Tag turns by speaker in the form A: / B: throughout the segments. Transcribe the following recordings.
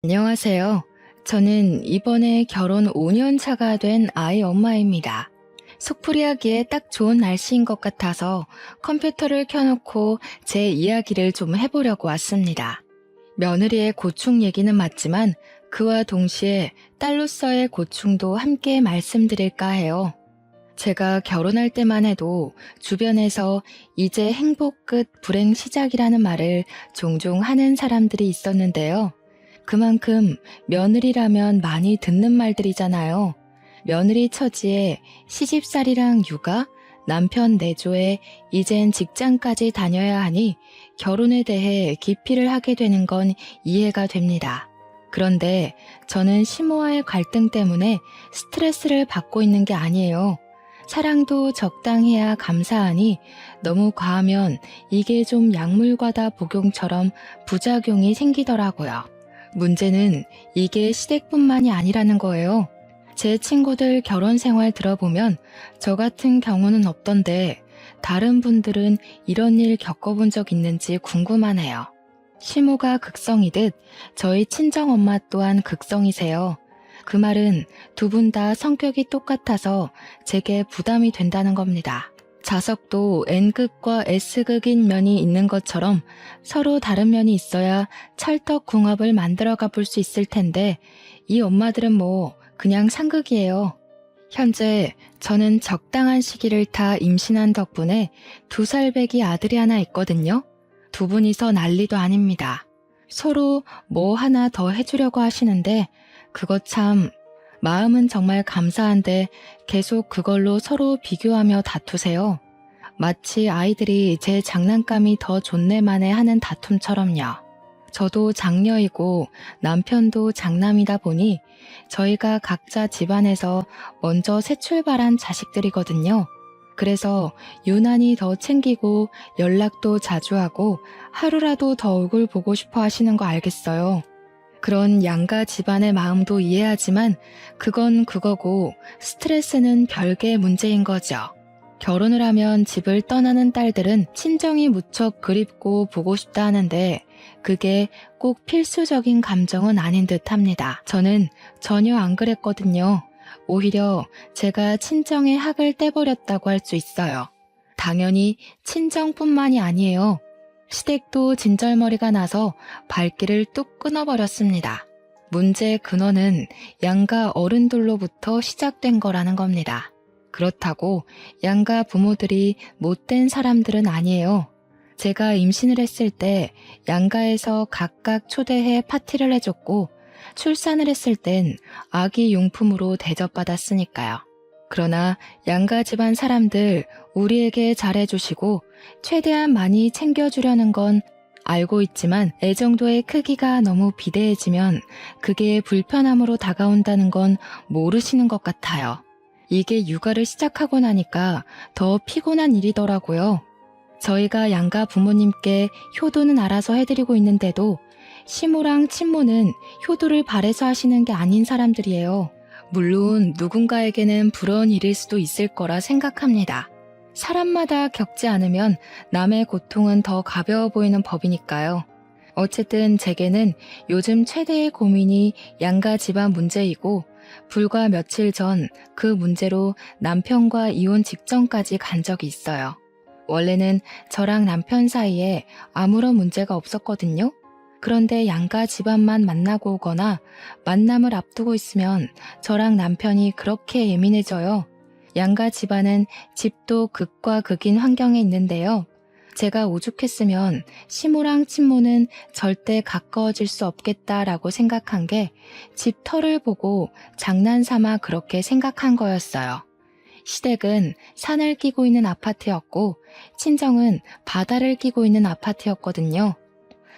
A: 안녕하세요. 저는 이번에 결혼 5년 차가 된 아이 엄마입니다. 속풀이하기에 딱 좋은 날씨인 것 같아서 컴퓨터를 켜놓고 제 이야기를 좀 해보려고 왔습니다. 며느리의 고충 얘기는 맞지만 그와 동시에 딸로서의 고충도 함께 말씀드릴까 해요. 제가 결혼할 때만 해도 주변에서 이제 행복 끝 불행 시작이라는 말을 종종 하는 사람들이 있었는데요. 그만큼 며느리라면 많이 듣는 말들이잖아요. 며느리 처지에 시집살이랑 육아, 남편 내조에 이젠 직장까지 다녀야 하니 결혼에 대해 기피를 하게 되는 건 이해가 됩니다. 그런데 저는 시모와의 갈등 때문에 스트레스를 받고 있는 게 아니에요. 사랑도 적당해야 감사하니 너무 과하면 이게 좀 약물과다 복용처럼 부작용이 생기더라고요. 문제는 이게 시댁뿐만이 아니라는 거예요. 제 친구들 결혼 생활 들어보면 저 같은 경우는 없던데 다른 분들은 이런 일 겪어본 적 있는지 궁금하네요. 시모가 극성이듯 저희 친정엄마 또한 극성이세요. 그 말은 두 분 다 성격이 똑같아서 제게 부담이 된다는 겁니다. 자석도 N극과 S극인 면이 있는 것처럼 서로 다른 면이 있어야 찰떡궁합을 만들어가 볼 수 있을 텐데 이 엄마들은 뭐 그냥 상극이에요. 현재 저는 적당한 시기를 타 임신한 덕분에 2살 배기 아들이 하나 있거든요. 두 분이서 난리도 아닙니다. 서로 뭐 하나 더 해주려고 하시는데 그거 참 마음은 정말 감사한데 계속 그걸로 서로 비교하며 다투세요. 마치 아이들이 제 장난감이 더 좋네만에 하는 다툼처럼요. 저도 장녀이고 남편도 장남이다 보니 저희가 각자 집안에서 먼저 새 출발한 자식들이거든요. 그래서 유난히 더 챙기고 연락도 자주 하고 하루라도 더 얼굴 보고 싶어 하시는 거 알겠어요. 그런 양가 집안의 마음도 이해하지만 그건 그거고 스트레스는 별개의 문제인 거죠. 결혼을 하면 집을 떠나는 딸들은 친정이 무척 그립고 보고 싶다 하는데 그게 꼭 필수적인 감정은 아닌 듯 합니다. 저는 전혀 안 그랬거든요. 오히려 제가 친정의 학을 떼버렸다고 할 수 있어요. 당연히 친정뿐만이 아니에요. 시댁도 진절머리가 나서 발길을 뚝 끊어버렸습니다. 문제의 근원은 양가 어른들로부터 시작된 거라는 겁니다. 그렇다고 양가 부모들이 못된 사람들은 아니에요. 제가 임신을 했을 때 양가에서 각각 초대해 파티를 해줬고 출산을 했을 땐 아기 용품으로 대접받았으니까요. 그러나 양가 집안 사람들 우리에게 잘해주시고 최대한 많이 챙겨주려는 건 알고 있지만 애정도의 크기가 너무 비대해지면 그게 불편함으로 다가온다는 건 모르시는 것 같아요. 이게 육아를 시작하고 나니까 더 피곤한 일이더라고요. 저희가 양가 부모님께 효도는 알아서 해드리고 있는데도 시모랑 친모는 효도를 바래서 하시는 게 아닌 사람들이에요. 물론 누군가에게는 부러운 일일 수도 있을 거라 생각합니다. 사람마다 겪지 않으면 남의 고통은 더 가벼워 보이는 법이니까요. 어쨌든 제게는 요즘 최대의 고민이 양가 집안 문제이고 불과 며칠 전 그 문제로 남편과 이혼 직전까지 간 적이 있어요. 원래는 저랑 남편 사이에 아무런 문제가 없었거든요. 그런데 양가 집안만 만나고 오거나 만남을 앞두고 있으면 저랑 남편이 그렇게 예민해져요. 양가 집안은 집도 극과 극인 환경에 있는데요. 제가 오죽했으면 시모랑 친모는 절대 가까워질 수 없겠다라고 생각한 게 집 터를 보고 장난삼아 그렇게 생각한 거였어요. 시댁은 산을 끼고 있는 아파트였고 친정은 바다를 끼고 있는 아파트였거든요.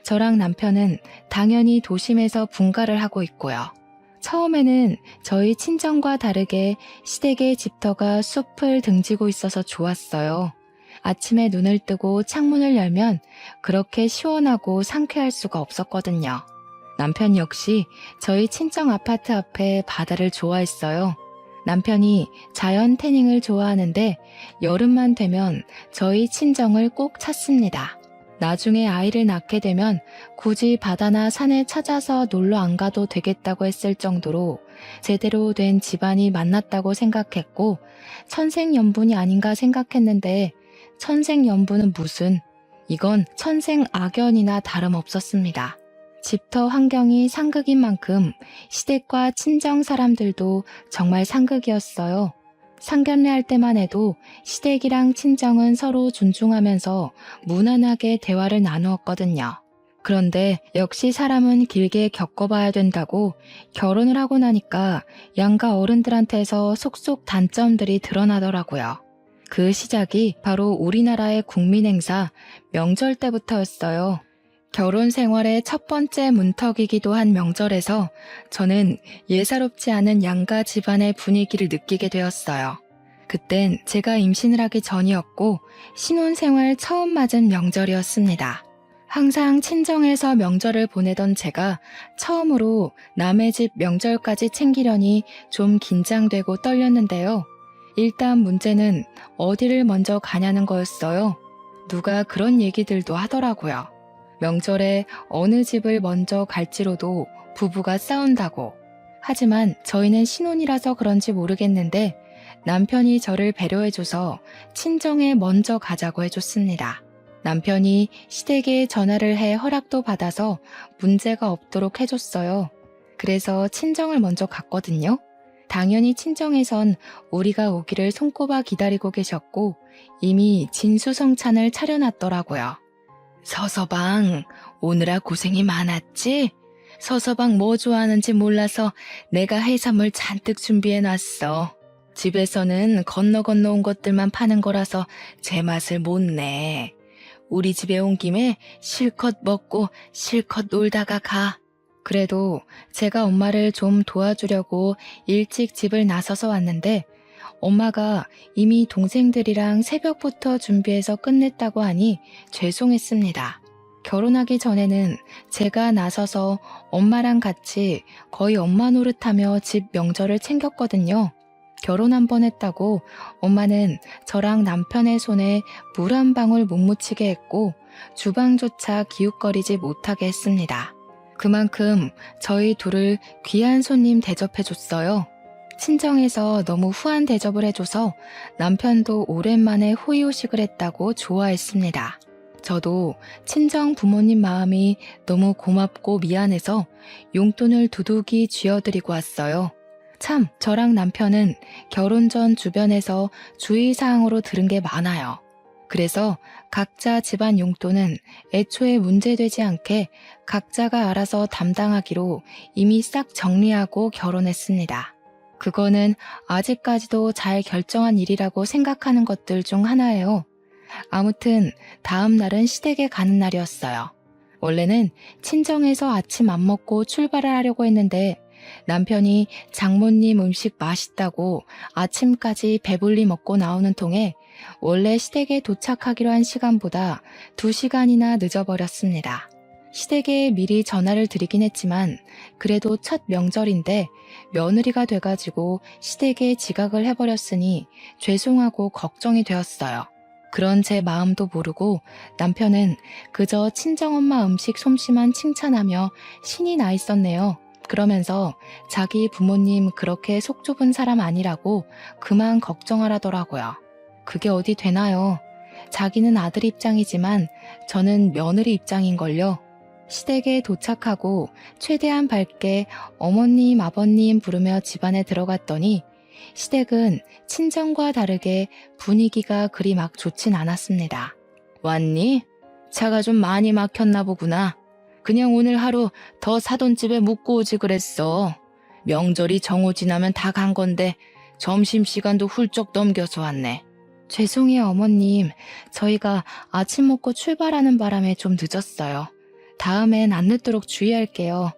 A: 저랑 남편은 당연히 도심에서 분가를 하고 있고요. 처음에는 저희 친정과 다르게 시댁의 집터가 숲을 등지고 있어서 좋았어요. 아침에 눈을 뜨고 창문을 열면 그렇게 시원하고 상쾌할 수가 없었거든요. 남편 역시 저희 친정 아파트 앞에 바다를 좋아했어요. 남편이 자연 태닝을 좋아하는데 여름만 되면 저희 친정을 꼭 찾습니다. 나중에 아이를 낳게 되면 굳이 바다나 산에 찾아서 놀러 안 가도 되겠다고 했을 정도로 제대로 된 집안이 만났다고 생각했고 천생연분이 아닌가 생각했는데 천생연분은 무슨, 이건 천생악연이나 다름없었습니다. 집터 환경이 상극인 만큼 시댁과 친정 사람들도 정말 상극이었어요. 상견례할 때만 해도 시댁이랑 친정은 서로 존중하면서 무난하게 대화를 나누었거든요. 그런데 역시 사람은 길게 겪어봐야 된다고 결혼을 하고 나니까 양가 어른들한테서 속속 단점들이 드러나더라고요. 그 시작이 바로 우리나라의 국민행사 명절 때부터였어요. 결혼 생활의 첫 번째 문턱이기도 한 명절에서 저는 예사롭지 않은 양가 집안의 분위기를 느끼게 되었어요. 그땐 제가 임신을 하기 전이었고 신혼생활 처음 맞은 명절이었습니다. 항상 친정에서 명절을 보내던 제가 처음으로 남의 집 명절까지 챙기려니 좀 긴장되고 떨렸는데요. 일단 문제는 어디를 먼저 가냐는 거였어요. 누가 그런 얘기들도 하더라고요. 명절에 어느 집을 먼저 갈지로도 부부가 싸운다고. 하지만 저희는 신혼이라서 그런지 모르겠는데 남편이 저를 배려해줘서 친정에 먼저 가자고 해줬습니다. 남편이 시댁에 전화를 해 허락도 받아서 문제가 없도록 해줬어요. 그래서 친정을 먼저 갔거든요. 당연히 친정에선 우리가 오기를 손꼽아 기다리고 계셨고 이미 진수성찬을 차려놨더라고요. 서서방, 오느라 고생이 많았지? 서서방 뭐 좋아하는지 몰라서 내가 해산물 잔뜩 준비해놨어. 집에서는 건너 온 것들만 파는 거라서 제 맛을 못 내. 우리 집에 온 김에 실컷 먹고 실컷 놀다가 가. 그래도 제가 엄마를 좀 도와주려고 일찍 집을 나서서 왔는데 엄마가 이미 동생들이랑 새벽부터 준비해서 끝냈다고 하니 죄송했습니다. 결혼하기 전에는 제가 나서서 엄마랑 같이 거의 엄마 노릇하며 집 명절을 챙겼거든요. 결혼 한 번 했다고 엄마는 저랑 남편의 손에 물 한 방울 못 묻히게 했고 주방조차 기웃거리지 못하게 했습니다. 그만큼 저희 둘을 귀한 손님 대접해줬어요. 친정에서 너무 후한 대접을 해줘서 남편도 오랜만에 호의호식을 했다고 좋아했습니다. 저도 친정 부모님 마음이 너무 고맙고 미안해서 용돈을 두둑이 쥐어드리고 왔어요. 참, 저랑 남편은 결혼 전 주변에서 주의사항으로 들은 게 많아요. 그래서 각자 집안 용돈은 애초에 문제되지 않게 각자가 알아서 담당하기로 이미 싹 정리하고 결혼했습니다. 그거는 아직까지도 잘 결정한 일이라고 생각하는 것들 중 하나예요. 아무튼 다음 날은 시댁에 가는 날이었어요. 원래는 친정에서 아침 안 먹고 출발을 하려고 했는데 남편이 장모님 음식 맛있다고 아침까지 배불리 먹고 나오는 통에 원래 시댁에 도착하기로 한 시간보다 2시간이나 늦어버렸습니다. 시댁에 미리 전화를 드리긴 했지만 그래도 첫 명절인데 며느리가 돼가지고 시댁에 지각을 해버렸으니 죄송하고 걱정이 되었어요. 그런 제 마음도 모르고 남편은 그저 친정엄마 음식 솜씨만 칭찬하며 신이 나 있었네요. 그러면서 자기 부모님 그렇게 속 좁은 사람 아니라고 그만 걱정하라더라고요. 그게 어디 되나요? 자기는 아들 입장이지만 저는 며느리 입장인걸요. 시댁에 도착하고 최대한 밝게 어머님, 아버님 부르며 집안에 들어갔더니 시댁은 친정과 다르게 분위기가 그리 막 좋진 않았습니다. 왔니? 차가 좀 많이 막혔나 보구나. 그냥 오늘 하루 더 사돈집에 묵고 오지 그랬어. 명절이 정오 지나면 다 간 건데 점심시간도 훌쩍 넘겨서 왔네. 죄송해요 어머님. 저희가 아침 먹고 출발하는 바람에 좀 늦었어요. 다음엔 안 늦도록 주의할게요.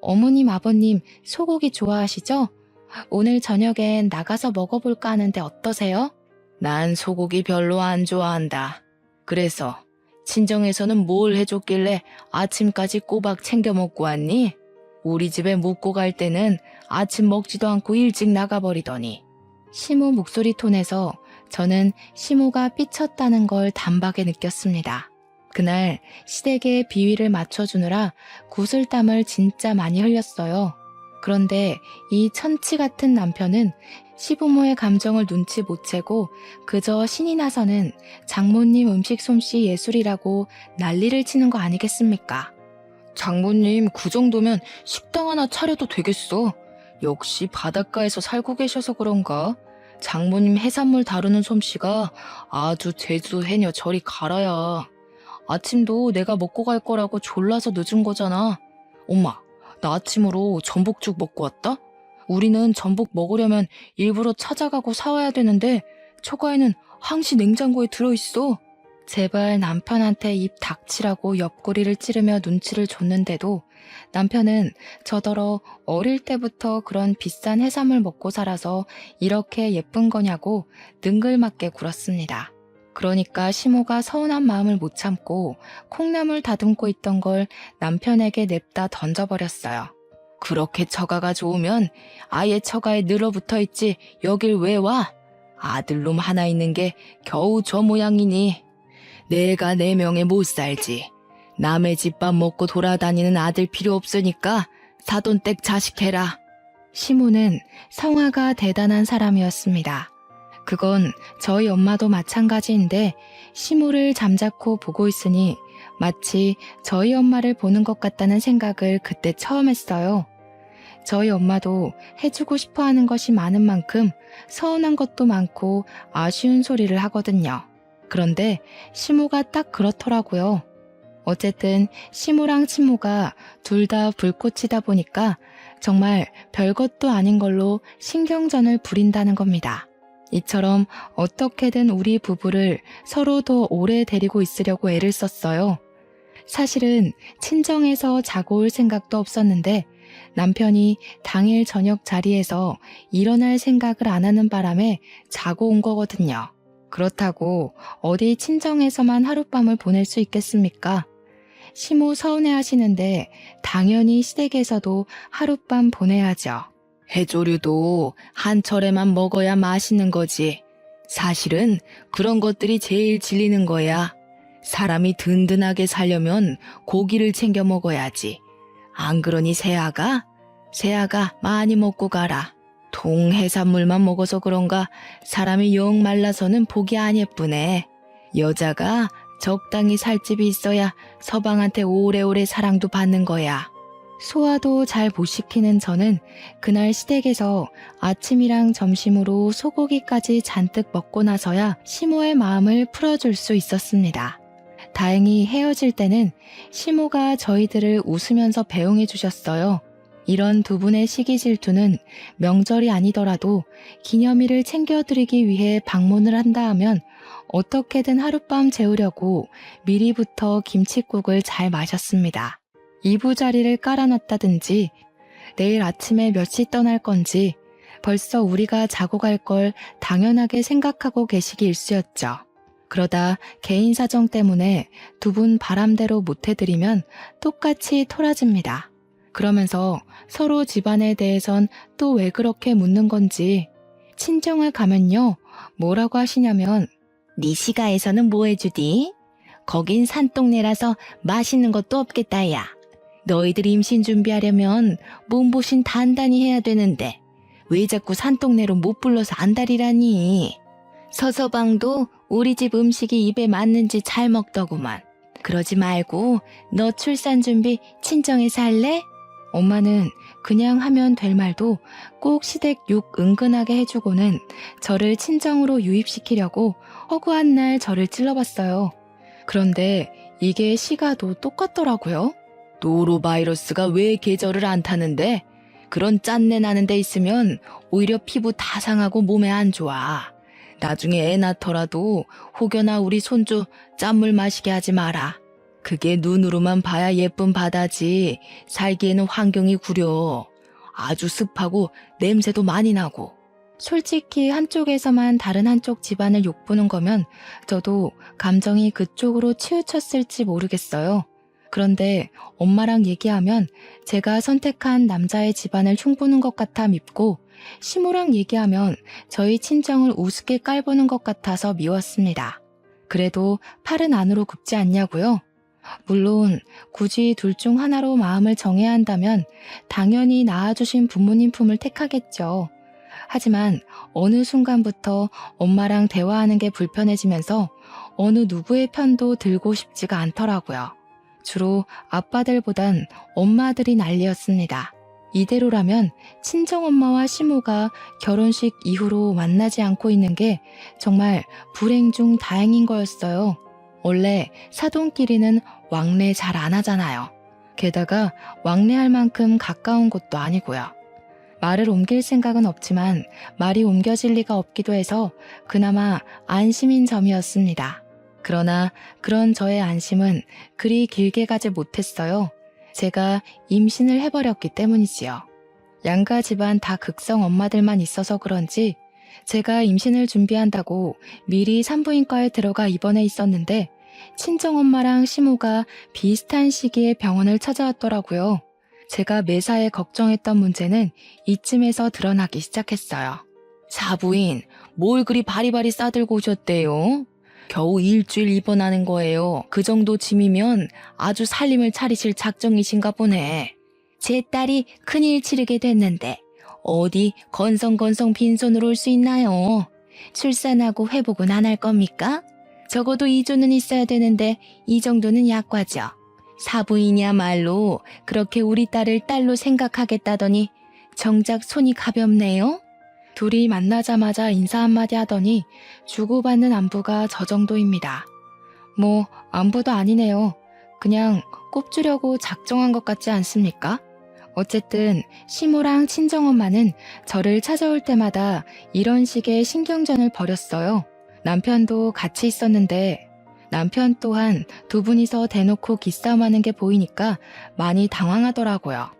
A: 어머님, 아버님 소고기 좋아하시죠? 오늘 저녁엔 나가서 먹어볼까 하는데 어떠세요? 난 소고기 별로 안 좋아한다. 그래서 친정에서는 뭘 해줬길래 아침까지 꼬박 챙겨 먹고 왔니? 우리 집에 묵고 갈 때는 아침 먹지도 않고 일찍 나가버리더니. 시모 목소리 톤에서 저는 시모가 삐쳤다는 걸 단박에 느꼈습니다. 그날 시댁에 비위를 맞춰주느라 구슬땀을 진짜 많이 흘렸어요. 그런데 이 천치 같은 남편은 시부모의 감정을 눈치 못 채고 그저 신이 나서는 장모님 음식 솜씨 예술이라고 난리를 치는 거 아니겠습니까? 장모님 그 정도면 식당 하나 차려도 되겠어. 역시 바닷가에서 살고 계셔서 그런가? 장모님 해산물 다루는 솜씨가 아주 제주도 해녀 저리 가라야. 아침도 내가 먹고 갈 거라고 졸라서 늦은 거잖아. 엄마, 나 아침으로 전복죽 먹고 왔다? 우리는 전복 먹으려면 일부러 찾아가고 사와야 되는데 처가에는 항시 냉장고에 들어있어. 제발 남편한테 입 닥치라고 옆구리를 찌르며 눈치를 줬는데도 남편은 저더러 어릴 때부터 그런 비싼 해산물 먹고 살아서 이렇게 예쁜 거냐고 능글맞게 굴었습니다. 그러니까 시모가 서운한 마음을 못 참고 콩나물 다듬고 있던 걸 남편에게 냅다 던져버렸어요. 그렇게 처가가 좋으면 아예 처가에 늘어붙어 있지 여길 왜 와? 아들놈 하나 있는 게 겨우 저 모양이니. 내가 4명에 못 살지. 남의 집밥 먹고 돌아다니는 아들 필요 없으니까 사돈댁 자식해라. 시모는 성화가 대단한 사람이었습니다. 그건 저희 엄마도 마찬가지인데 시모를 잠자코 보고 있으니 마치 저희 엄마를 보는 것 같다는 생각을 그때 처음 했어요. 저희 엄마도 해주고 싶어 하는 것이 많은 만큼 서운한 것도 많고 아쉬운 소리를 하거든요. 그런데 시모가 딱 그렇더라고요. 어쨌든 시모랑 친모가 둘 다 불꽃이다 보니까 정말 별것도 아닌 걸로 신경전을 부린다는 겁니다. 이처럼 어떻게든 우리 부부를 서로 더 오래 데리고 있으려고 애를 썼어요. 사실은 친정에서 자고 올 생각도 없었는데 남편이 당일 저녁 자리에서 일어날 생각을 안 하는 바람에 자고 온 거거든요. 그렇다고 어디 친정에서만 하룻밤을 보낼 수 있겠습니까? 시모 서운해 하시는데 당연히 시댁에서도 하룻밤 보내야죠. 해조류도 한철에만 먹어야 맛있는 거지. 사실은 그런 것들이 제일 질리는 거야. 사람이 든든하게 살려면 고기를 챙겨 먹어야지. 안 그러니 새아가 많이 먹고 가라. 동해산물만 먹어서 그런가 사람이 영 말라서는 보기 안 예쁘네. 여자가 적당히 살 집이 있어야 서방한테 오래오래 사랑도 받는 거야. 소화도 잘 못 시키는 저는 그날 시댁에서 아침이랑 점심으로 소고기까지 잔뜩 먹고 나서야 시모의 마음을 풀어줄 수 있었습니다. 다행히 헤어질 때는 시모가 저희들을 웃으면서 배웅해 주셨어요. 이런 두 분의 시기 질투는 명절이 아니더라도 기념일을 챙겨드리기 위해 방문을 한다 하면 어떻게든 하룻밤 재우려고 미리부터 김칫국을 잘 마셨습니다. 이부자리를 깔아놨다든지 내일 아침에 몇 시 떠날 건지 벌써 우리가 자고 갈 걸 당연하게 생각하고 계시기 일쑤였죠. 그러다 개인 사정 때문에 두 분 바람대로 못해드리면 똑같이 토라집니다. 그러면서 서로 집안에 대해선 또 왜 그렇게 묻는 건지 친정을 가면요 뭐라고 하시냐면 네 시가에서는 뭐 해주디? 거긴 산동네라서 맛있는 것도 없겠다 야. 너희들이 임신 준비하려면 몸보신 단단히 해야 되는데 왜 자꾸 산동네로 못 불러서 안달이라니. 서서방도 우리 집 음식이 입에 맞는지 잘 먹더구만. 그러지 말고 너 출산 준비 친정에서 할래? 엄마는 그냥 하면 될 말도 꼭 시댁 욕 은근하게 해주고는 저를 친정으로 유입시키려고 허구한 날 저를 찔러봤어요. 그런데 이게 시가도 똑같더라고요. 노로바이러스가 왜 계절을 안 타는데? 그런 짠내 나는 데 있으면 오히려 피부 다 상하고 몸에 안 좋아. 나중에 애 낳더라도 혹여나 우리 손주 짠물 마시게 하지 마라. 그게 눈으로만 봐야 예쁜 바다지 살기에는 환경이 구려. 아주 습하고 냄새도 많이 나고. 솔직히 한쪽에서만 다른 한쪽 집안을 욕보는 거면 저도 감정이 그쪽으로 치우쳤을지 모르겠어요. 그런데 엄마랑 얘기하면 제가 선택한 남자의 집안을 흉보는 것 같아 밉고 시모랑 얘기하면 저희 친정을 우습게 깔보는 것 같아서 미웠습니다. 그래도 팔은 안으로 굽지 않냐고요? 물론 굳이 둘 중 하나로 마음을 정해야 한다면 당연히 낳아주신 부모님 품을 택하겠죠. 하지만 어느 순간부터 엄마랑 대화하는 게 불편해지면서 어느 누구의 편도 들고 싶지가 않더라고요. 주로 아빠들보단 엄마들이 난리였습니다. 이대로라면 친정엄마와 시모가 결혼식 이후로 만나지 않고 있는 게 정말 불행 중 다행인 거였어요. 원래 사돈끼리는 왕래 잘 안 하잖아요. 게다가 왕래할 만큼 가까운 곳도 아니고요. 말을 옮길 생각은 없지만 말이 옮겨질 리가 없기도 해서 그나마 안심인 점이었습니다. 그러나 그런 저의 안심은 그리 길게 가지 못했어요. 제가 임신을 해버렸기 때문이지요. 양가 집안 다 극성 엄마들만 있어서 그런지 제가 임신을 준비한다고 미리 산부인과에 들어가 입원해 있었는데 친정엄마랑 시모가 비슷한 시기에 병원을 찾아왔더라고요. 제가 매사에 걱정했던 문제는 이쯤에서 드러나기 시작했어요. 사부인, 뭘 그리 바리바리 싸들고 오셨대요? 겨우 일주일 입원하는 거예요. 그 정도 짐이면 아주 살림을 차리실 작정이신가 보네. 제 딸이 큰일 치르게 됐는데 어디 건성건성 빈손으로 올 수 있나요? 출산하고 회복은 안 할 겁니까? 적어도 2조는 있어야 되는데 이 정도는 약과죠. 사부인이야말로 그렇게 우리 딸을 딸로 생각하겠다더니 정작 손이 가볍네요. 둘이 만나자마자 인사 한마디 하더니 주고받는 안부가 저 정도입니다. 뭐 안부도 아니네요. 그냥 꼽주려고 작정한 것 같지 않습니까? 어쨌든 시모랑 친정엄마는 저를 찾아올 때마다 이런 식의 신경전을 벌였어요. 남편도 같이 있었는데 남편 또한 두 분이서 대놓고 기싸움하는 게 보이니까 많이 당황하더라고요.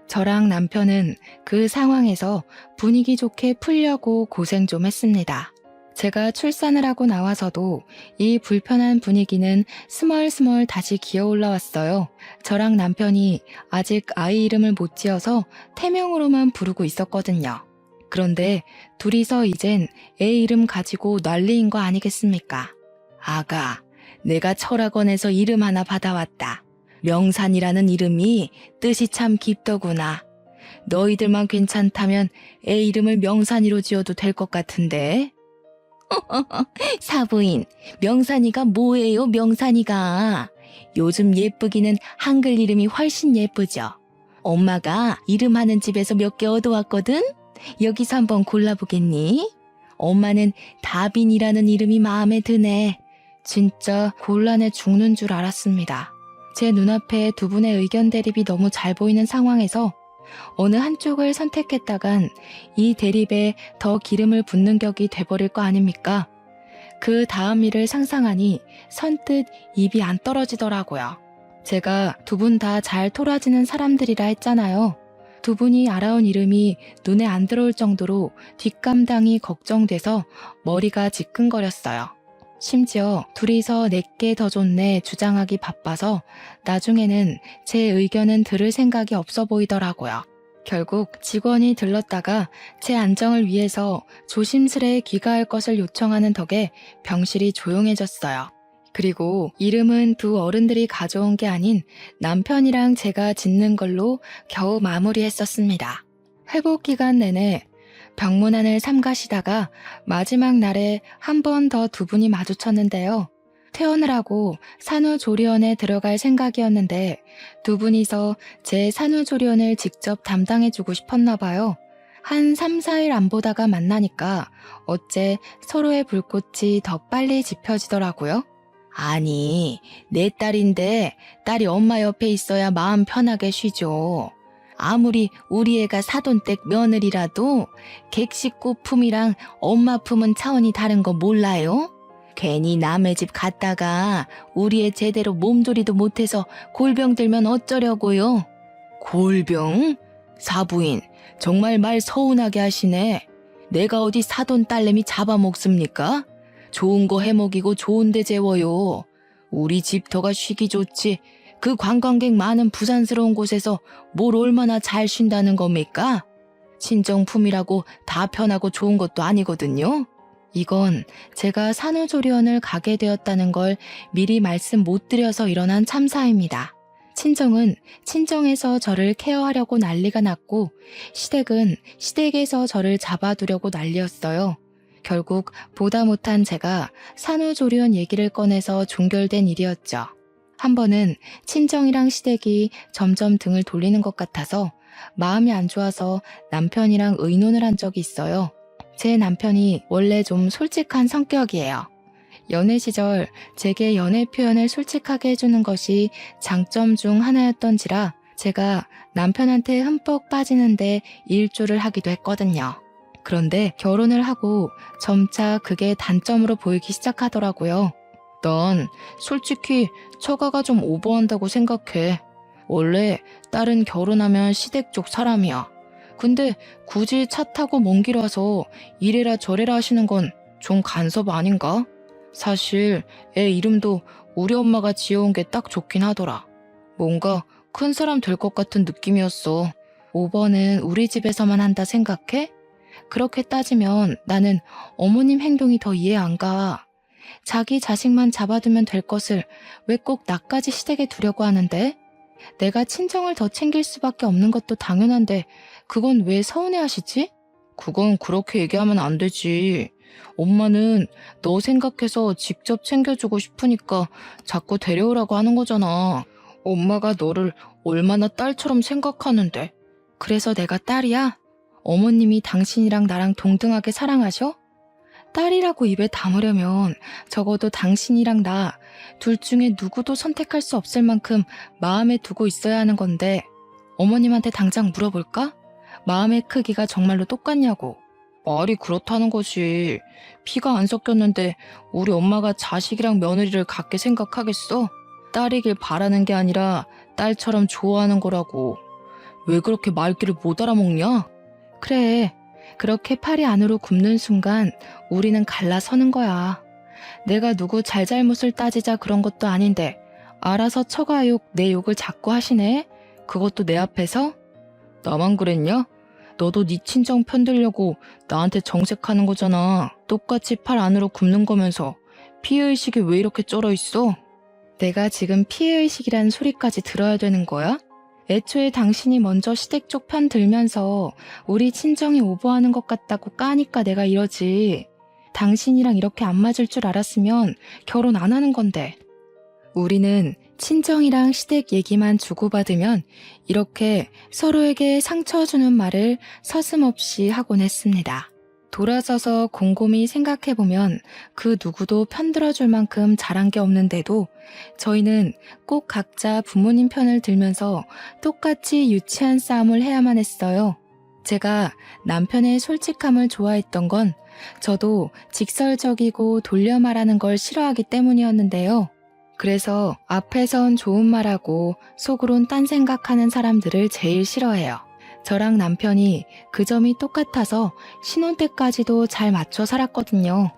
A: 저랑 남편은 그 상황에서 분위기 좋게 풀려고 고생 좀 했습니다. 제가 출산을 하고 나와서도 이 불편한 분위기는 스멀스멀 다시 기어 올라왔어요. 저랑 남편이 아직 아이 이름을 못 지어서 태명으로만 부르고 있었거든요. 그런데 둘이서 이젠 애 이름 가지고 난리인 거 아니겠습니까? 아가, 내가 철학원에서 이름 하나 받아왔다. 명산이라는 이름이 뜻이 참 깊더구나. 너희들만 괜찮다면 애 이름을 명산이로 지어도 될 것 같은데. 사부인, 명산이가 뭐예요, 명산이가? 요즘 예쁘기는 한글 이름이 훨씬 예쁘죠. 엄마가 이름하는 집에서 몇 개 얻어왔거든? 여기서 한번 골라보겠니? 엄마는 다빈이라는 이름이 마음에 드네. 진짜 곤란해 죽는 줄 알았습니다. 제 눈앞에 두 분의 의견 대립이 너무 잘 보이는 상황에서 어느 한쪽을 선택했다간 이 대립에 더 기름을 붓는 격이 돼버릴 거 아닙니까? 그 다음 일을 상상하니 선뜻 입이 안 떨어지더라고요. 제가 두 분 다 잘 토라지는 사람들이라 했잖아요. 두 분이 알아온 이름이 눈에 안 들어올 정도로 뒷감당이 걱정돼서 머리가 지끈거렸어요. 심지어 둘이서 내게 더 좋네 주장하기 바빠서 나중에는 제 의견은 들을 생각이 없어 보이더라고요. 결국 직원이 들렀다가 제 안정을 위해서 조심스레 귀가할 것을 요청하는 덕에 병실이 조용해졌어요. 그리고 이름은 두 어른들이 가져온 게 아닌 남편이랑 제가 짓는 걸로 겨우 마무리했었습니다. 회복 기간 내내 병문안을 삼가시다가 마지막 날에 한 번 더 두 분이 마주쳤는데요. 퇴원을 하고 산후조리원에 들어갈 생각이었는데 두 분이서 제 산후조리원을 직접 담당해주고 싶었나 봐요. 한 3, 4일 안 보다가 만나니까 어째 서로의 불꽃이 더 빨리 지펴지더라고요. 아니, 내 딸인데 딸이 엄마 옆에 있어야 마음 편하게 쉬죠. 아무리 우리 애가 사돈댁 며느리라도 객식구 품이랑 엄마 품은 차원이 다른 거 몰라요? 괜히 남의 집 갔다가 우리 애 제대로 몸조리도 못해서 골병 들면 어쩌려고요? 골병? 사부인, 정말 말 서운하게 하시네. 내가 어디 사돈 딸내미 잡아먹습니까? 좋은 거 해먹이고 좋은 데 재워요. 우리 집터가 쉬기 좋지. 그 관광객 많은 부산스러운 곳에서 뭘 얼마나 잘 쉰다는 겁니까? 친정품이라고 다 편하고 좋은 것도 아니거든요. 이건 제가 산후조리원을 가게 되었다는 걸 미리 말씀 못 드려서 일어난 참사입니다. 친정은 친정에서 저를 케어하려고 난리가 났고 시댁은 시댁에서 저를 잡아두려고 난리였어요. 결국 보다 못한 제가 산후조리원 얘기를 꺼내서 종결된 일이었죠. 한 번은 친정이랑 시댁이 점점 등을 돌리는 것 같아서 마음이 안 좋아서 남편이랑 의논을 한 적이 있어요. 제 남편이 원래 좀 솔직한 성격이에요. 연애 시절 제게 연애 표현을 솔직하게 해주는 것이 장점 중 하나였던지라 제가 남편한테 흠뻑 빠지는데 일조를 하기도 했거든요. 그런데 결혼을 하고 점차 그게 단점으로 보이기 시작하더라고요. 난 솔직히 처가가 좀 오버한다고 생각해. 원래 딸은 결혼하면 시댁 쪽 사람이야. 근데 굳이 차 타고 먼 길 와서 이래라 저래라 하시는 건 좀 간섭 아닌가? 사실 애 이름도 우리 엄마가 지어온 게 딱 좋긴 하더라. 뭔가 큰 사람 될 것 같은 느낌이었어. 5번은 우리 집에서만 한다 생각해? 그렇게 따지면 나는 어머님 행동이 더 이해 안 가. 자기 자식만 잡아두면 될 것을 왜 꼭 나까지 시댁에 두려고 하는데? 내가 친정을 더 챙길 수밖에 없는 것도 당연한데 그건 왜 서운해하시지? 그건 그렇게 얘기하면 안 되지. 엄마는 너 생각해서 직접 챙겨주고 싶으니까 자꾸 데려오라고 하는 거잖아. 엄마가 너를 얼마나 딸처럼 생각하는데. 그래서 내가 딸이야? 어머님이 당신이랑 나랑 동등하게 사랑하셔? 딸이라고 입에 담으려면 적어도 당신이랑 나 둘 중에 누구도 선택할 수 없을 만큼 마음에 두고 있어야 하는 건데 어머님한테 당장 물어볼까? 마음의 크기가 정말로 똑같냐고. 말이 그렇다는 거지. 피가 안 섞였는데 우리 엄마가 자식이랑 며느리를 같게 생각하겠어? 딸이길 바라는 게 아니라 딸처럼 좋아하는 거라고. 왜 그렇게 말귀를 못 알아먹냐? 그래. 그렇게 팔이 안으로 굽는 순간 우리는 갈라서는 거야. 내가 누구 잘잘못을 따지자 그런 것도 아닌데 알아서 처가 욕, 내 욕을 자꾸 하시네? 그것도 내 앞에서? 나만 그랬냐? 너도 네 친정 편들려고 나한테 정색하는 거잖아. 똑같이 팔 안으로 굽는 거면서 피해의식이 왜 이렇게 쩔어 있어? 내가 지금 피해의식이란 소리까지 들어야 되는 거야? 애초에 당신이 먼저 시댁 쪽 편 들면서 우리 친정이 오버하는 것 같다고 까니까 내가 이러지. 당신이랑 이렇게 안 맞을 줄 알았으면 결혼 안 하는 건데. 우리는 친정이랑 시댁 얘기만 주고받으면 이렇게 서로에게 상처 주는 말을 서슴없이 하곤 했습니다. 돌아서서 곰곰이 생각해보면 그 누구도 편들어줄 만큼 잘한 게 없는데도 저희는 꼭 각자 부모님 편을 들면서 똑같이 유치한 싸움을 해야만 했어요. 제가 남편의 솔직함을 좋아했던 건 저도 직설적이고 돌려 말하는 걸 싫어하기 때문이었는데요. 그래서 앞에선 좋은 말하고 속으론 딴 생각하는 사람들을 제일 싫어해요. 저랑 남편이 그 점이 똑같아서 신혼 때까지도 잘 맞춰 살았거든요.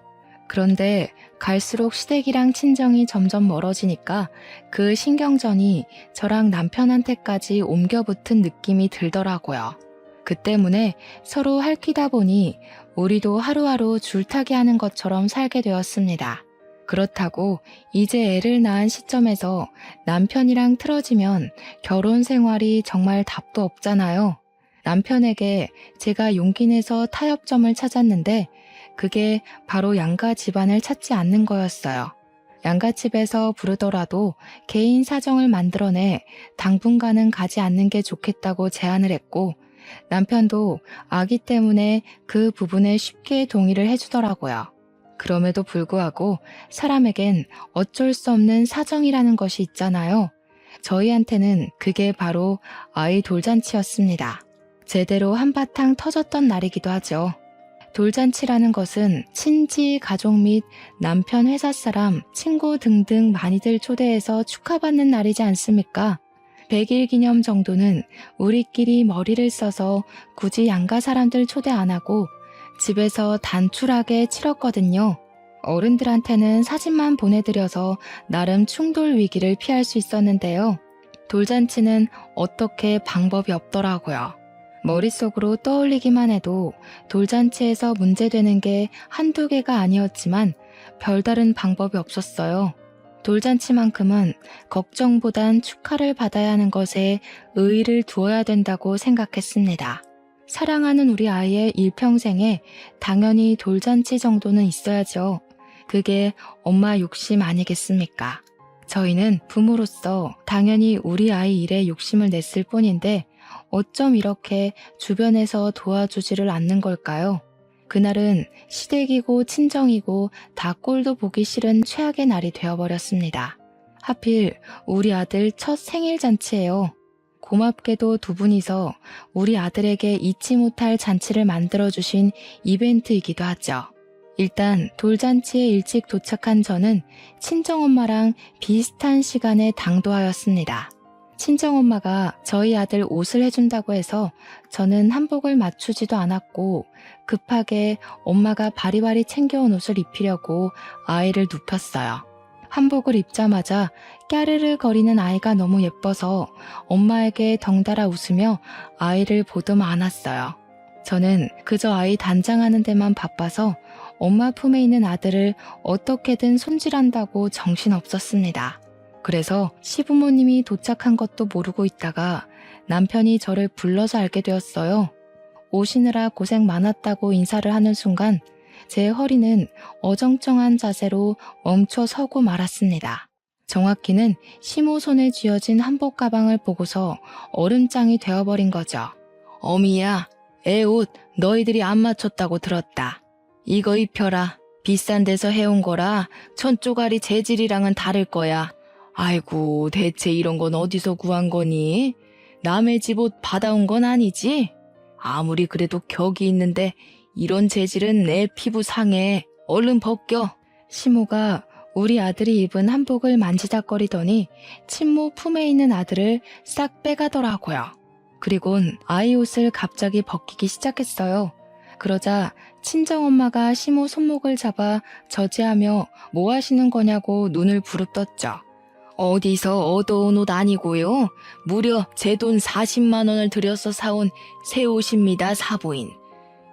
A: 그런데 갈수록 시댁이랑 친정이 점점 멀어지니까 그 신경전이 저랑 남편한테까지 옮겨붙은 느낌이 들더라고요. 그 때문에 서로 핥히다 보니 우리도 하루하루 줄타기 하는 것처럼 살게 되었습니다. 그렇다고 이제 애를 낳은 시점에서 남편이랑 틀어지면 결혼 생활이 정말 답도 없잖아요. 남편에게 제가 용기 내서 타협점을 찾았는데 그게 바로 양가 집안을 찾지 않는 거였어요. 양가집에서 부르더라도 개인 사정을 만들어내 당분간은 가지 않는 게 좋겠다고 제안을 했고 남편도 아기 때문에 그 부분에 쉽게 동의를 해주더라고요. 그럼에도 불구하고 사람에겐 어쩔 수 없는 사정이라는 것이 있잖아요. 저희한테는 그게 바로 아이 돌잔치였습니다. 제대로 한바탕 터졌던 날이기도 하죠. 돌잔치라는 것은 친지, 가족 및 남편 회사 사람, 친구 등등 많이들 초대해서 축하받는 날이지 않습니까? 100일 기념 정도는 우리끼리 머리를 써서 굳이 양가 사람들 초대 안 하고 집에서 단출하게 치렀거든요. 어른들한테는 사진만 보내드려서 나름 충돌 위기를 피할 수 있었는데요. 돌잔치는 어떻게 방법이 없더라고요. 머릿속으로 떠올리기만 해도 돌잔치에서 문제되는 게 한두 개가 아니었지만 별다른 방법이 없었어요. 돌잔치만큼은 걱정보단 축하를 받아야 하는 것에 의의를 두어야 된다고 생각했습니다. 사랑하는 우리 아이의 일평생에 당연히 돌잔치 정도는 있어야죠. 그게 엄마 욕심 아니겠습니까? 저희는 부모로서 당연히 우리 아이 일에 욕심을 냈을 뿐인데 어쩜 이렇게 주변에서 도와주지를 않는 걸까요? 그날은 시댁이고 친정이고 다 꼴도 보기 싫은 최악의 날이 되어버렸습니다. 하필 우리 아들 첫 생일 잔치예요. 고맙게도 두 분이서 우리 아들에게 잊지 못할 잔치를 만들어주신 이벤트이기도 하죠. 일단 돌잔치에 일찍 도착한 저는 친정엄마랑 비슷한 시간에 당도하였습니다. 친정엄마가 저희 아들 옷을 해준다고 해서 저는 한복을 맞추지도 않았고 급하게 엄마가 바리바리 챙겨온 옷을 입히려고 아이를 눕혔어요. 한복을 입자마자 까르르 거리는 아이가 너무 예뻐서 엄마에게 덩달아 웃으며 아이를 보듬어 안았어요. 저는 그저 아이 단장하는 데만 바빠서 엄마 품에 있는 아들을 어떻게든 손질한다고 정신없었습니다. 그래서 시부모님이 도착한 것도 모르고 있다가 남편이 저를 불러서 알게 되었어요. 오시느라 고생 많았다고 인사를 하는 순간 제 허리는 어정쩡한 자세로 멈춰 서고 말았습니다. 정확히는 시모 손에 쥐어진 한복 가방을 보고서 얼음장이 되어버린 거죠. 어미야, 애 옷 너희들이 안 맞췄다고 들었다. 이거 입혀라. 비싼 데서 해온 거라 천조가리 재질이랑은 다를 거야. 아이고, 대체 이런 건 어디서 구한 거니? 남의 집 옷 받아온 건 아니지? 아무리 그래도 격이 있는데 이런 재질은 내 피부 상해. 얼른 벗겨. 시모가 우리 아들이 입은 한복을 만지작거리더니 친모 품에 있는 아들을 싹 빼가더라고요. 그리곤 아이 옷을 갑자기 벗기기 시작했어요. 그러자 친정엄마가 시모 손목을 잡아 저지하며 뭐 하시는 거냐고 눈을 부릅떴죠. 어디서 얻어온 옷 아니고요. 무려 제 돈 40만 원을 들여서 사온 새 옷입니다, 사부인.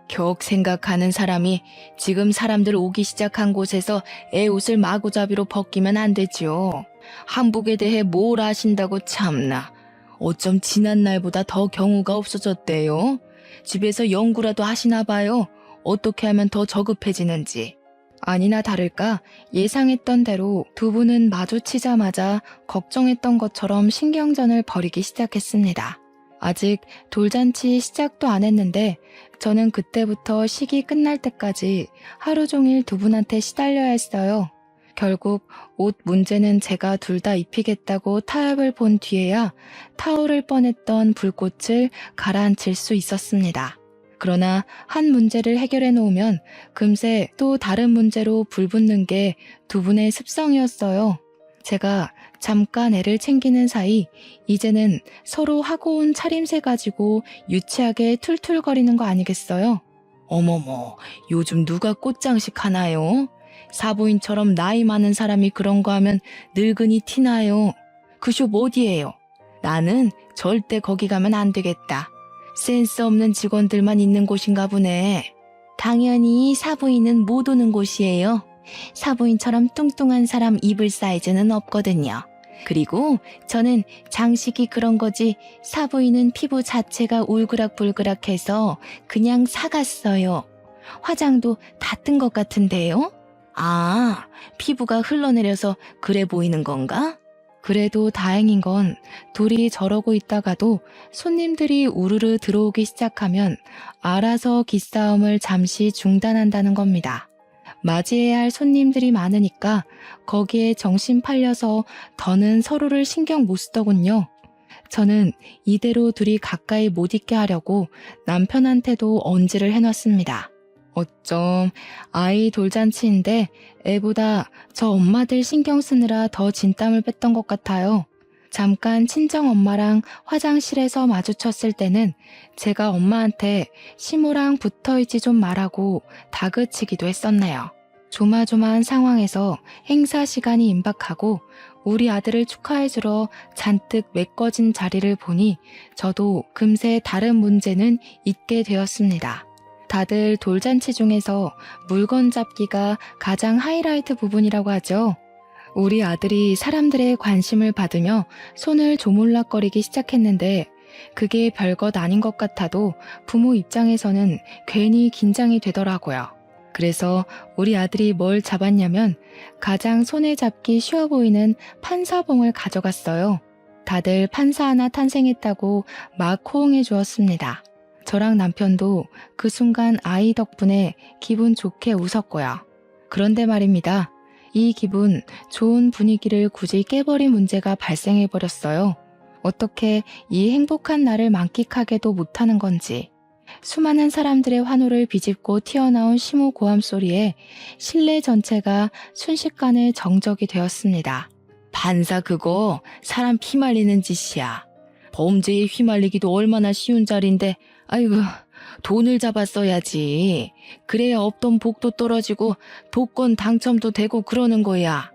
A: 격 생각하는 사람이 지금 사람들 오기 시작한 곳에서 애 옷을 마구잡이로 벗기면 안 되지요. 한복에 대해 뭘 아신다고 참나. 어쩜 지난 날보다 더 경우가 없어졌대요. 집에서 연구라도 하시나 봐요. 어떻게 하면 더 저급해지는지. 아니나 다를까 예상했던 대로 두 분은 마주치자마자 걱정했던 것처럼 신경전을 벌이기 시작했습니다. 아직 돌잔치 시작도 안 했는데 저는 그때부터 식이 끝날 때까지 하루 종일 두 분한테 시달려야 했어요. 결국 옷 문제는 제가 둘 다 입히겠다고 타협을 본 뒤에야 타오를 뻔했던 불꽃을 가라앉힐 수 있었습니다. 그러나 한 문제를 해결해 놓으면 금세 또 다른 문제로 불붙는 게 두 분의 습성이었어요. 제가 잠깐 애를 챙기는 사이 이제는 서로 하고 온 차림새 가지고 유치하게 툴툴거리는 거 아니겠어요? 어머머, 요즘 누가 꽃장식 하나요? 사부인처럼 나이 많은 사람이 그런 거 하면 늙은이 티나요. 그 숍 어디예요? 나는 절대 거기 가면 안 되겠다. 센스 없는 직원들만 있는 곳인가 보네. 당연히 사부인은 못 오는 곳이에요. 사부인처럼 뚱뚱한 사람 입을 사이즈는 없거든요. 그리고 저는 장식이 그런 거지 사부인은 피부 자체가 울그락불그락해서 그냥 사갔어요. 화장도 다 뜬 것 같은데요? 아, 피부가 흘러내려서 그래 보이는 건가? 그래도 다행인 건 둘이 저러고 있다가도 손님들이 우르르 들어오기 시작하면 알아서 기싸움을 잠시 중단한다는 겁니다. 맞이해야 할 손님들이 많으니까 거기에 정신 팔려서 더는 서로를 신경 못 쓰더군요. 저는 이대로 둘이 가까이 못 있게 하려고 남편한테도 언지를 해놨습니다. 어쩜 아이 돌잔치인데 애보다 저 엄마들 신경 쓰느라 더 진땀을 뺐던 것 같아요. 잠깐 친정엄마랑 화장실에서 마주쳤을 때는 제가 엄마한테 시모랑 붙어있지 좀 말라고 다그치기도 했었네요. 조마조마한 상황에서 행사 시간이 임박하고 우리 아들을 축하해주러 잔뜩 메꿔진 자리를 보니 저도 금세 다른 문제는 잊게 되었습니다. 다들 돌잔치 중에서 물건 잡기가 가장 하이라이트 부분이라고 하죠. 우리 아들이 사람들의 관심을 받으며 손을 조물락거리기 시작했는데 그게 별것 아닌 것 같아도 부모 입장에서는 괜히 긴장이 되더라고요. 그래서 우리 아들이 뭘 잡았냐면 가장 손에 잡기 쉬워 보이는 판사봉을 가져갔어요. 다들 판사 하나 탄생했다고 막 호응해 주었습니다. 저랑 남편도 그 순간 아이 덕분에 기분 좋게 웃었고요. 그런데 말입니다. 이 기분 좋은 분위기를 굳이 깨버린 문제가 발생해 버렸어요. 어떻게 이 행복한 날을 만끽하게도 못하는 건지. 수많은 사람들의 환호를 비집고 튀어나온 심호 고함 소리에 실내 전체가 순식간에 정적이 되었습니다. 판사 그거 사람 피말리는 짓이야. 범죄에 휘말리기도 얼마나 쉬운 자리인데 아이고 돈을 잡았어야지. 그래야 없던 복도 떨어지고 복권 당첨도 되고 그러는 거야.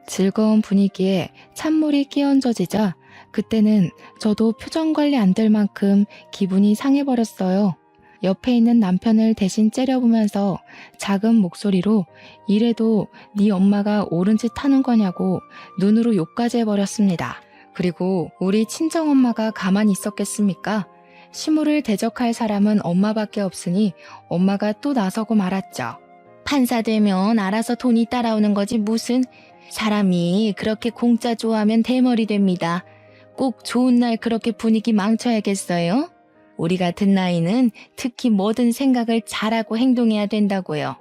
A: 즐거운 분위기에 찬물이 끼얹어지자 그때는 저도 표정 관리 안 될 만큼 기분이 상해버렸어요. 옆에 있는 남편을 대신 째려보면서 작은 목소리로 이래도 네 엄마가 옳은 짓 하는 거냐고 눈으로 욕까지 해버렸습니다. 그리고 우리 친정엄마가 가만히 있었겠습니까? 시무를 대적할 사람은 엄마밖에 없으니 엄마가 또 나서고 말았죠. 판사 되면 알아서 돈이 따라오는 거지 무슨. 사람이 그렇게 공짜 좋아하면 대머리 됩니다. 꼭 좋은 날 그렇게 분위기 망쳐야겠어요? 우리 같은 나이는 특히 모든 생각을 잘하고 행동해야 된다고요.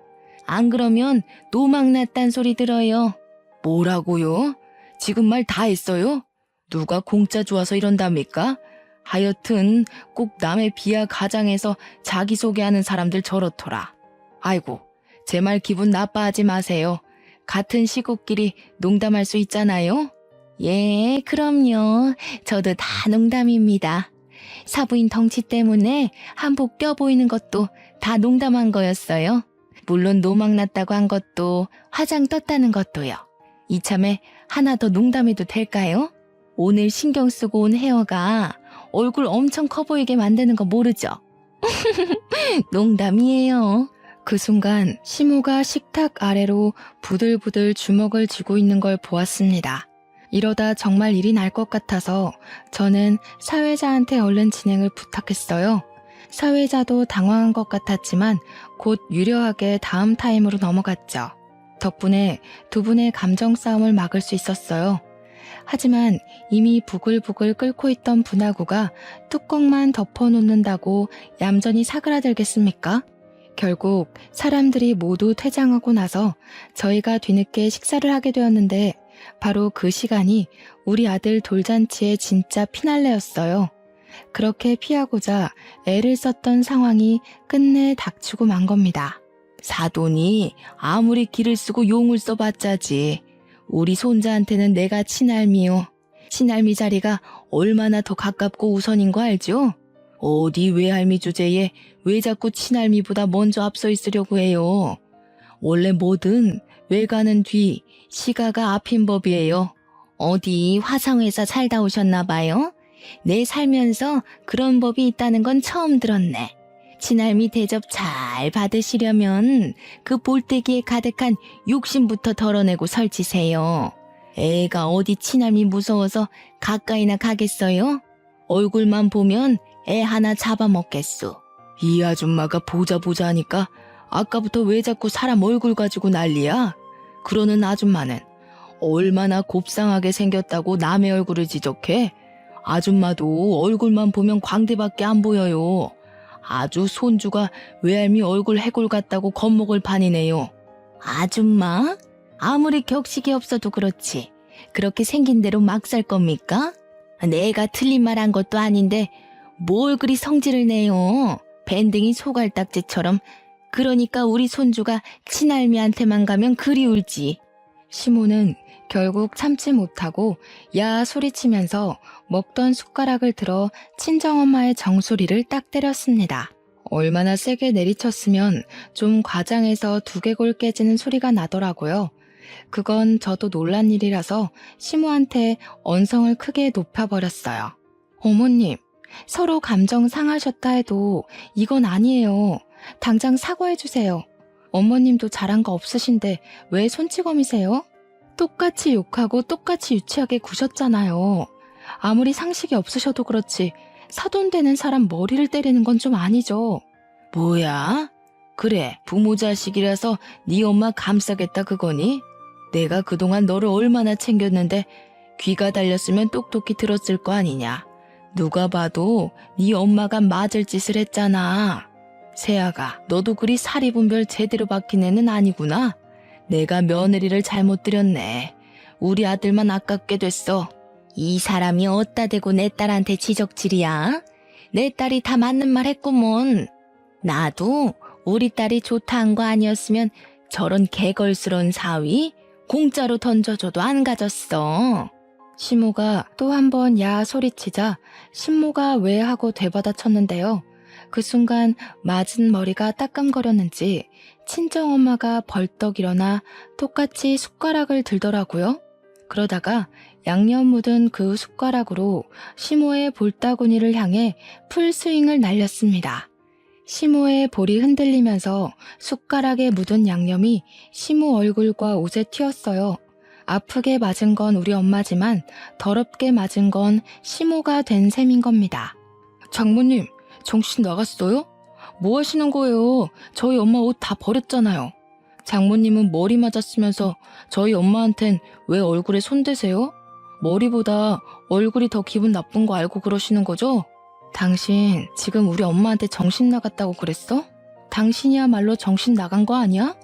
A: 안 그러면 노망났단 소리 들어요. 뭐라고요? 지금 말 다 했어요? 누가 공짜 좋아서 이런답니까? 하여튼 꼭 남의 비하 가장해서 자기소개하는 사람들 저렇더라. 아이고, 제 말 기분 나빠하지 마세요. 같은 식구끼리 농담할 수 있잖아요? 예, 그럼요. 저도 다 농담입니다. 사부인 덩치 때문에 한복 껴보이는 것도 다 농담한 거였어요. 물론 노망났다고 한 것도 화장 떴다는 것도요. 이참에 하나 더 농담해도 될까요? 오늘 신경 쓰고 온 헤어가 얼굴 엄청 커 보이게 만드는 거 모르죠? 농담이에요. 그 순간 시모가 식탁 아래로 부들부들 주먹을 쥐고 있는 걸 보았습니다. 이러다 정말 일이 날 것 같아서 저는 사회자한테 얼른 진행을 부탁했어요. 사회자도 당황한 것 같았지만 곧 유려하게 다음 타임으로 넘어갔죠. 덕분에 두 분의 감정 싸움을 막을 수 있었어요. 하지만 이미 부글부글 끓고 있던 분화구가 뚜껑만 덮어놓는다고 얌전히 사그라들겠습니까? 결국 사람들이 모두 퇴장하고 나서 저희가 뒤늦게 식사를 하게 되었는데 바로 그 시간이 우리 아들 돌잔치의 진짜 피날레였어요. 그렇게 피하고자 애를 썼던 상황이 끝내 닥치고 만 겁니다. 사돈이 아무리 기를 쓰고 용을 써봤자지. 우리 손자한테는 내가 친할미요. 친할미 자리가 얼마나 더 가깝고 우선인 거 알죠? 어디 외할미 주제에 왜 자꾸 친할미보다 먼저 앞서 있으려고 해요. 원래 뭐든 외가는 뒤, 시가가 앞인 법이에요. 어디 화성회사 살다 오셨나 봐요? 내 살면서 그런 법이 있다는 건 처음 들었네. 친할미 대접 잘 받으시려면 그 볼때기에 가득한 욕심부터 덜어내고 설치세요. 애가 어디 친할미 무서워서 가까이나 가겠어요? 얼굴만 보면 애 하나 잡아먹겠소. 이 아줌마가 보자 하니까 아까부터 왜 자꾸 사람 얼굴 가지고 난리야? 그러는 아줌마는 얼마나 곱상하게 생겼다고 남의 얼굴을 지적해? 아줌마도 얼굴만 보면 광대밖에 안 보여요. 아주 손주가 외할미 얼굴 해골 같다고 겁먹을 판이네요. 아줌마? 아무리 격식이 없어도 그렇지. 그렇게 생긴 대로 막 살 겁니까? 내가 틀린 말 한 것도 아닌데 뭘 그리 성질을 내요. 밴댕이 소갈딱지처럼. 그러니까 우리 손주가 친할미한테만 가면 그리 울지. 시모는 결국 참지 못하고 야 소리치면서 먹던 숟가락을 들어 친정엄마의 정수리를 딱 때렸습니다. 얼마나 세게 내리쳤으면 좀 과장해서 두개골 깨지는 소리가 나더라고요. 그건 저도 놀란 일이라서 시모한테 언성을 크게 높여버렸어요. 어머님, 서로 감정 상하셨다 해도 이건 아니에요. 당장 사과해주세요. 어머님도 잘한 거 없으신데 왜 손찌검이세요? 똑같이 욕하고 똑같이 유치하게 구셨잖아요. 아무리 상식이 없으셔도 그렇지 사돈되는 사람 머리를 때리는 건 좀 아니죠. 뭐야? 그래, 부모 자식이라서 네 엄마 감싸겠다 그거니? 내가 그동안 너를 얼마나 챙겼는데 귀가 달렸으면 똑똑히 들었을 거 아니냐. 누가 봐도 네 엄마가 맞을 짓을 했잖아. 세아가, 너도 그리 사리분별 제대로 박힌 애는 아니구나. 내가 며느리를 잘못 들였네. 우리 아들만 아깝게 됐어. 이 사람이 어따 대고 내 딸한테 지적질이야? 내 딸이 다 맞는 말 했구먼. 나도 우리 딸이 좋다 한 거 아니었으면 저런 개걸스러운 사위 공짜로 던져줘도 안 가졌어. 시모가 또 한 번 야 소리치자 신모가 왜 하고 되받아쳤는데요. 그 순간 맞은 머리가 따끔거렸는지 친정엄마가 벌떡 일어나 똑같이 숟가락을 들더라고요. 그러다가 양념 묻은 그 숟가락으로 시모의 볼따구니를 향해 풀스윙을 날렸습니다. 시모의 볼이 흔들리면서 숟가락에 묻은 양념이 시모 얼굴과 옷에 튀었어요. 아프게 맞은 건 우리 엄마지만 더럽게 맞은 건 시모가 된 셈인 겁니다. 장모님, 정신 나갔어요? 뭐 하시는 거예요? 저희 엄마 옷 다 버렸잖아요. 장모님은 머리 맞았으면서 저희 엄마한텐 왜 얼굴에 손대세요? 머리보다 얼굴이 더 기분 나쁜 거 알고 그러시는 거죠? 당신 지금 우리 엄마한테 정신 나갔다고 그랬어? 당신이야말로 정신 나간 거 아니야?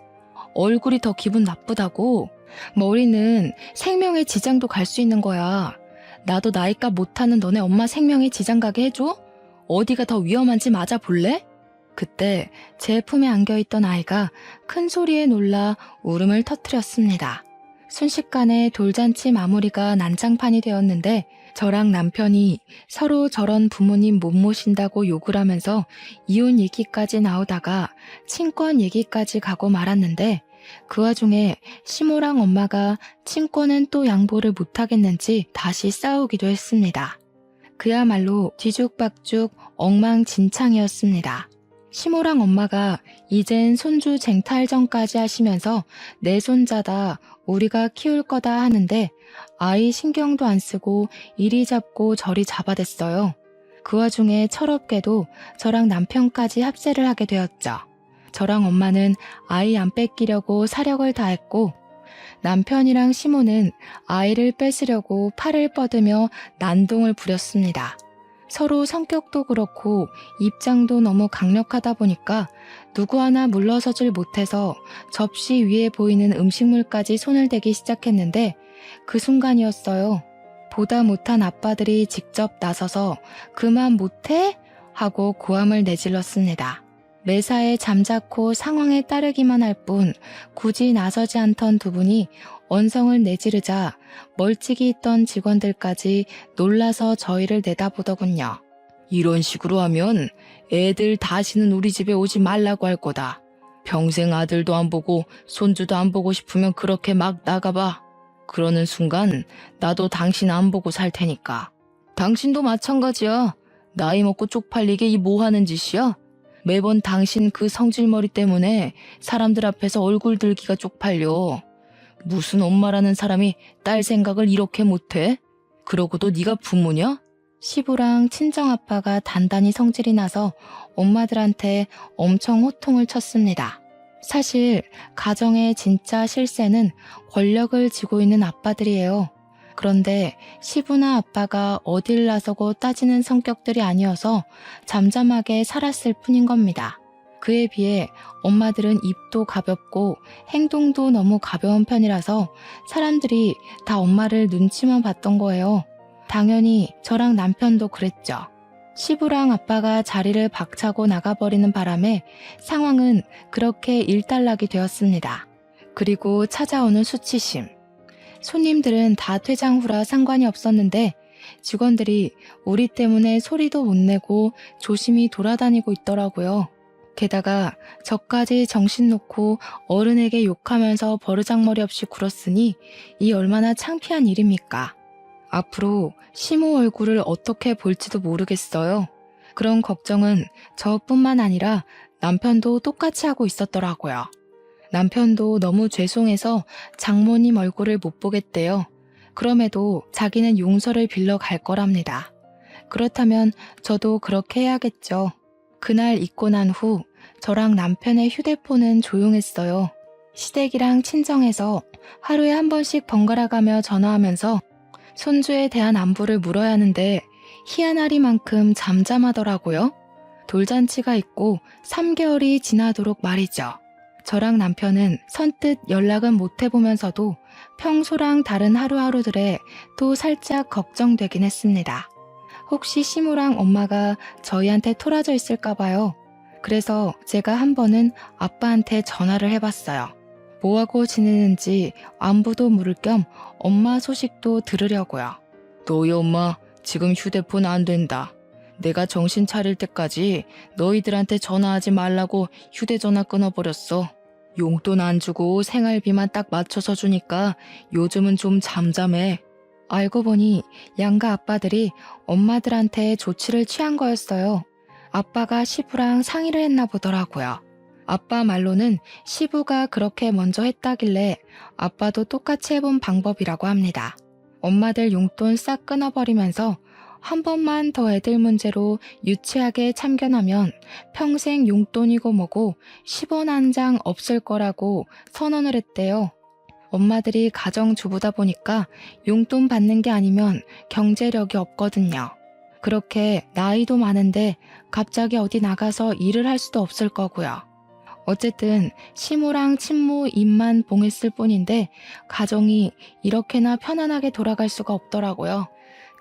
A: 얼굴이 더 기분 나쁘다고? 머리는 생명에 지장도 갈 수 있는 거야. 나도 나이값 못하는 너네 엄마 생명에 지장 가게 해줘? 어디가 더 위험한지 맞아볼래? 그때 제 품에 안겨있던 아이가 큰 소리에 놀라 울음을 터뜨렸습니다. 순식간에 돌잔치 마무리가 난장판이 되었는데 저랑 남편이 서로 저런 부모님 못 모신다고 욕을 하면서 이혼 얘기까지 나오다가 친권 얘기까지 가고 말았는데 그 와중에 시모랑 엄마가 친권은 또 양보를 못하겠는지 다시 싸우기도 했습니다. 그야말로 뒤죽박죽 엉망진창이었습니다. 시모랑 엄마가 이젠 손주 쟁탈전까지 하시면서 내 손자다 우리가 키울 거다 하는데 아이 신경도 안 쓰고 이리 잡고 저리 잡아댔어요. 그 와중에 철없게도 저랑 남편까지 합세를 하게 되었죠. 저랑 엄마는 아이 안 뺏기려고 사력을 다했고 남편이랑 시모는 아이를 뺏으려고 팔을 뻗으며 난동을 부렸습니다. 서로 성격도 그렇고 입장도 너무 강력하다 보니까 누구 하나 물러서질 못해서 접시 위에 보이는 음식물까지 손을 대기 시작했는데 그 순간이었어요. 보다 못한 아빠들이 직접 나서서 그만 못해? 하고 고함을 내질렀습니다. 매사에 잠자코 상황에 따르기만 할 뿐 굳이 나서지 않던 두 분이 언성을 내지르자 멀찍이 있던 직원들까지 놀라서 저희를 내다보더군요. 이런 식으로 하면 애들 다시는 우리 집에 오지 말라고 할 거다. 평생 아들도 안 보고 손주도 안 보고 싶으면 그렇게 막 나가봐. 그러는 순간 나도 당신 안 보고 살 테니까. 당신도 마찬가지야. 나이 먹고 쪽팔리게 이 뭐 하는 짓이야? 매번 당신 그 성질머리 때문에 사람들 앞에서 얼굴 들기가 쪽팔려. 무슨 엄마라는 사람이 딸 생각을 이렇게 못해? 그러고도 네가 부모냐? 시부랑 친정아빠가 단단히 성질이 나서 엄마들한테 엄청 호통을 쳤습니다. 사실 가정의 진짜 실세는 권력을 쥐고 있는 아빠들이에요. 그런데 시부나 아빠가 어딜 나서고 따지는 성격들이 아니어서 잠잠하게 살았을 뿐인 겁니다. 그에 비해 엄마들은 입도 가볍고 행동도 너무 가벼운 편이라서 사람들이 다 엄마를 눈치만 봤던 거예요. 당연히 저랑 남편도 그랬죠. 시부랑 아빠가 자리를 박차고 나가버리는 바람에 상황은 그렇게 일단락이 되었습니다. 그리고 찾아오는 수치심. 손님들은 다 퇴장 후라 상관이 없었는데 직원들이 우리 때문에 소리도 못 내고 조심히 돌아다니고 있더라고요. 게다가 저까지 정신 놓고 어른에게 욕하면서 버르장머리 없이 굴었으니 이 얼마나 창피한 일입니까? 앞으로 시모 얼굴을 어떻게 볼지도 모르겠어요. 그런 걱정은 저뿐만 아니라 남편도 똑같이 하고 있었더라고요. 남편도 너무 죄송해서 장모님 얼굴을 못 보겠대요. 그럼에도 자기는 용서를 빌러 갈 거랍니다. 그렇다면 저도 그렇게 해야겠죠. 그날 잊고 난 후 저랑 남편의 휴대폰은 조용했어요. 시댁이랑 친정에서 하루에 한 번씩 번갈아가며 전화하면서 손주에 대한 안부를 물어야 하는데 희한하리만큼 잠잠하더라고요. 돌잔치가 있고 3개월이 지나도록 말이죠. 저랑 남편은 선뜻 연락은 못 해보면서도 평소랑 다른 하루하루들에 또 살짝 걱정되긴 했습니다. 혹시 시모랑 엄마가 저희한테 토라져 있을까 봐요. 그래서 제가 한 번은 아빠한테 전화를 해봤어요. 뭐하고 지내는지 안부도 물을 겸 엄마 소식도 들으려고요. 너희 엄마 지금 휴대폰 안 된다. 내가 정신 차릴 때까지 너희들한테 전화하지 말라고 휴대전화 끊어버렸어. 용돈 안 주고 생활비만 딱 맞춰서 주니까 요즘은 좀 잠잠해. 알고 보니 양가 아빠들이 엄마들한테 조치를 취한 거였어요. 아빠가 시부랑 상의를 했나 보더라고요. 아빠 말로는 시부가 그렇게 먼저 했다길래 아빠도 똑같이 해본 방법이라고 합니다. 엄마들 용돈 싹 끊어버리면서 한 번만 더 애들 문제로 유치하게 참견하면 평생 용돈이고 뭐고 10원 한 장 없을 거라고 선언을 했대요. 엄마들이 가정주부다 보니까 용돈 받는 게 아니면 경제력이 없거든요. 그렇게 나이도 많은데 갑자기 어디 나가서 일을 할 수도 없을 거고요. 어쨌든 시모랑 친모 입만 봉했을 뿐인데 가정이 이렇게나 편안하게 돌아갈 수가 없더라고요.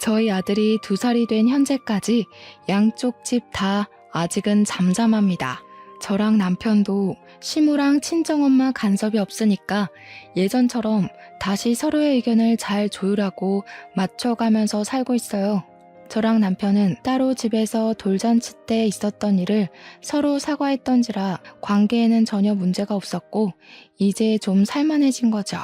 A: 저희 아들이 2살이 된 현재까지 양쪽 집 다 아직은 잠잠합니다. 저랑 남편도 시모랑 친정엄마 간섭이 없으니까 예전처럼 다시 서로의 의견을 잘 조율하고 맞춰가면서 살고 있어요. 저랑 남편은 따로 집에서 돌잔치 때 있었던 일을 서로 사과했던지라 관계에는 전혀 문제가 없었고 이제 좀 살만해진 거죠.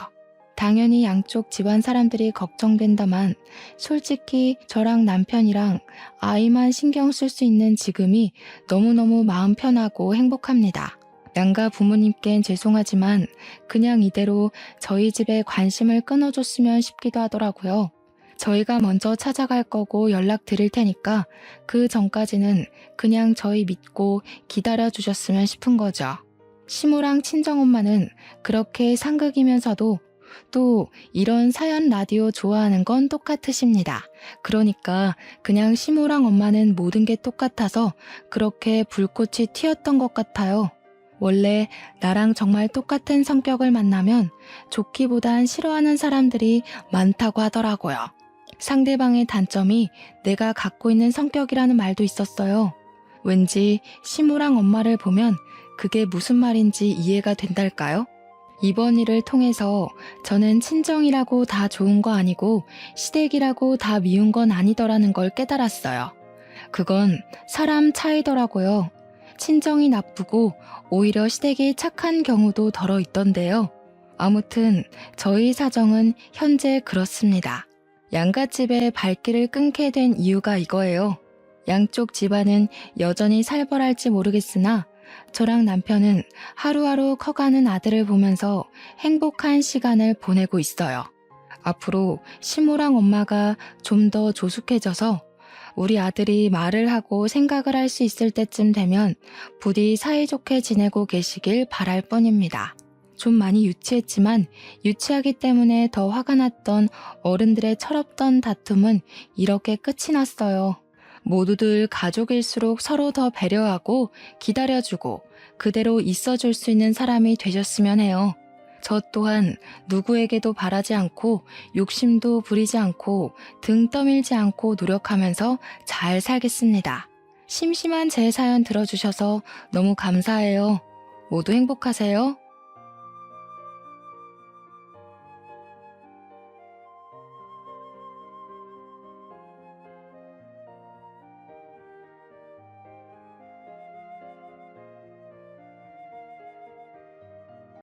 A: 당연히 양쪽 집안 사람들이 걱정된다만 솔직히 저랑 남편이랑 아이만 신경 쓸 수 있는 지금이 너무너무 마음 편하고 행복합니다. 양가 부모님께는 죄송하지만 그냥 이대로 저희 집에 관심을 끊어줬으면 싶기도 하더라고요. 저희가 먼저 찾아갈 거고 연락 드릴 테니까 그 전까지는 그냥 저희 믿고 기다려 주셨으면 싶은 거죠. 시모랑 친정엄마는 그렇게 상극이면서도 또 이런 사연 라디오 좋아하는 건 똑같으십니다. 그러니까 그냥 시모랑 엄마는 모든 게 똑같아서 그렇게 불꽃이 튀었던 것 같아요. 원래 나랑 정말 똑같은 성격을 만나면 좋기보단 싫어하는 사람들이 많다고 하더라고요. 상대방의 단점이 내가 갖고 있는 성격이라는 말도 있었어요. 왠지 시모랑 엄마를 보면 그게 무슨 말인지 이해가 된달까요? 이번 일을 통해서 저는 친정이라고 다 좋은 거 아니고 시댁이라고 다 미운 건 아니더라는 걸 깨달았어요. 그건 사람 차이더라고요. 친정이 나쁘고 오히려 시댁이 착한 경우도 덜어 있던데요. 아무튼 저희 사정은 현재 그렇습니다. 양갓집에 발길을 끊게 된 이유가 이거예요. 양쪽 집안은 여전히 살벌할지 모르겠으나 저랑 남편은 하루하루 커가는 아들을 보면서 행복한 시간을 보내고 있어요. 앞으로 시모랑 엄마가 좀 더 조숙해져서 우리 아들이 말을 하고 생각을 할 수 있을 때쯤 되면 부디 사이좋게 지내고 계시길 바랄 뿐입니다. 좀 많이 유치했지만 유치하기 때문에 더 화가 났던 어른들의 철없던 다툼은 이렇게 끝이 났어요. 모두들 가족일수록 서로 더 배려하고 기다려주고 그대로 있어줄 수 있는 사람이 되셨으면 해요. 저 또한 누구에게도 바라지 않고 욕심도 부리지 않고 등 떠밀지 않고 노력하면서 잘 살겠습니다. 심심한 제 사연 들어주셔서 너무 감사해요. 모두 행복하세요.